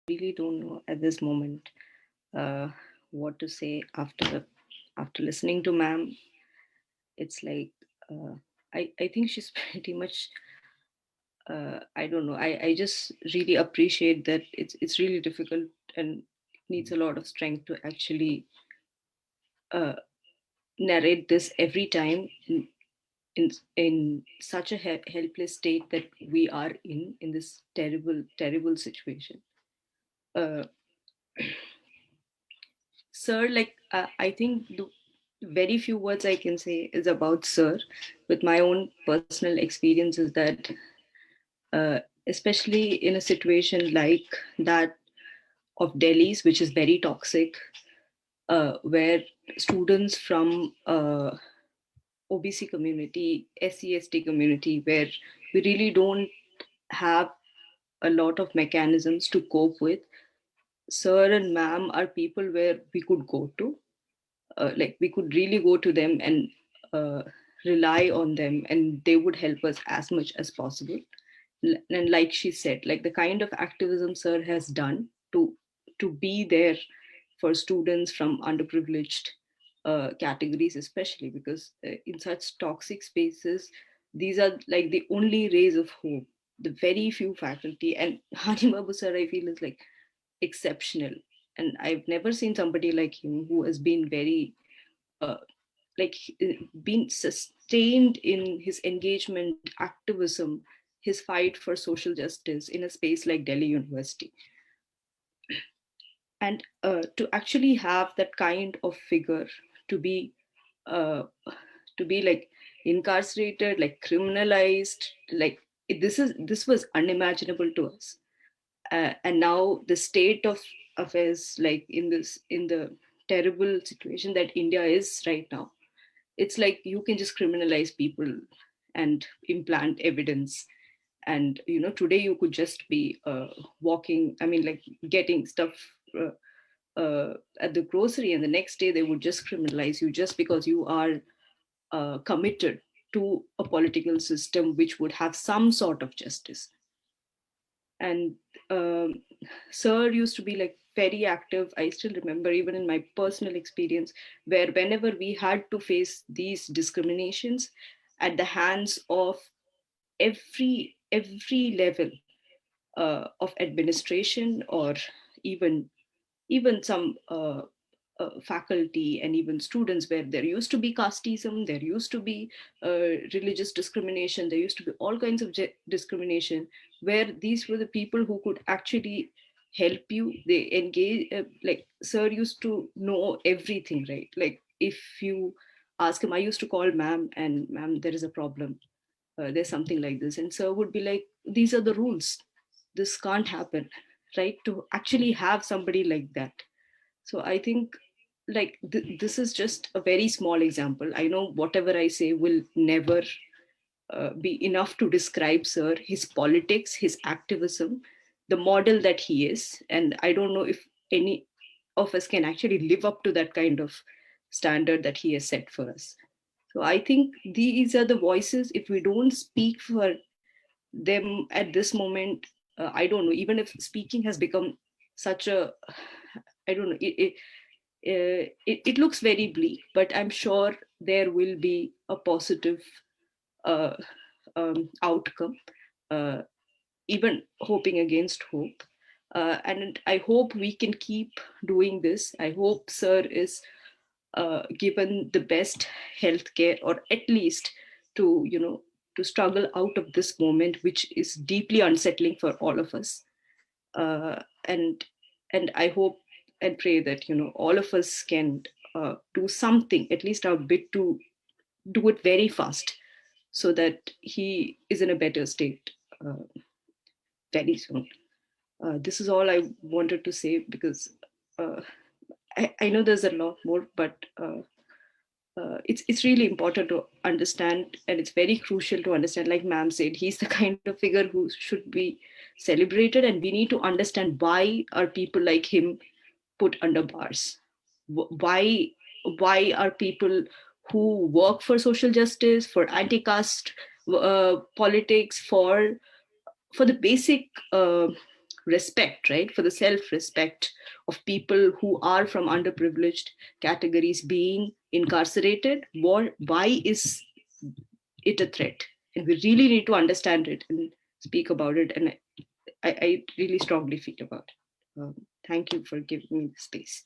really don't know at this moment uh, what to say after listening to ma'am. It's like I think she's pretty much. I don't know. I just really appreciate that it's really difficult and needs a lot of strength to actually uh, narrate this every time in such a helpless state that we are in this terrible situation. Uh, Sir, like I think the very few words I can say is about Sir. With my own personal experience, is that especially in a situation like that of Delhi's, which is very toxic, where students from OBC community, SC/ST community, where we really don't have a lot of mechanisms to cope with. Sir and ma'am are people where we could go to, like we could really go to them and uh, rely on them, and they would help us as much as possible. And like she said, like the kind of activism Sir has done to be there for students from underprivileged categories, especially because in such toxic spaces, these are like the only rays of hope. The very few faculty, and Hany Babu sir, I feel, is like exceptional. And I've never seen somebody like him who has been very uh, like been sustained in his engagement, activism, his fight for social justice in a space like Delhi University. And to actually have that kind of figure to be uh, to be like incarcerated, like criminalized, like this was unimaginable to us. And now the state of affairs, like in the terrible situation that India is right now, it's like you can just criminalize people and implant evidence. And today you could just be walking, I mean, like getting stuff at the grocery, and the next day they would just criminalize you just because you are committed to a political system which would have some sort of justice. And um, Sir used to be like very active. I still remember, even in my personal experience, where whenever we had to face these discriminations at the hands of every level of administration, or even some faculty and even students, where there used to be casteism, there used to be religious discrimination, there used to be all kinds of discrimination, where these were the people who could actually help you. They engage, like Sir used to know everything, right? Like if you ask him, I used to call ma'am, and ma'am, there is a problem, there's something like this, and Sir would be like, these are the rules, this can't happen, right? To actually have somebody like that. So I think, like this is just a very small example. I know whatever I say will never be enough to describe Sir, his politics, his activism, the model that he is. And I don't know if any of us can actually live up to that kind of standard that he has set for us. So I think these are the voices. If we don't speak for them at this moment, I don't know, even if speaking has become such a, I don't know, it looks very bleak, but I'm sure there will be a positive uh, outcome, uh, even hoping against hope. And I hope we can keep doing this. I hope Sir is given the best healthcare, or at least to, to struggle out of this moment, which is deeply unsettling for all of us. Uh, and I hope and pray that all of us can do something, at least our bit, to do it very fast, so that he is in a better state uh, very soon. This is all I wanted to say, because uh, I know there's a lot more, but it's really important to understand, and it's very crucial to understand. Like ma'am said, he's the kind of figure who should be celebrated, and we need to understand why are people like him put under bars. Why are people who work for social justice, for anti-caste politics, for the basic respect, right? For the self-respect of people who are from underprivileged categories being incarcerated. Why is it a threat? And we really need to understand it and speak about it. And I really strongly feel about it. Thank you for giving me the space.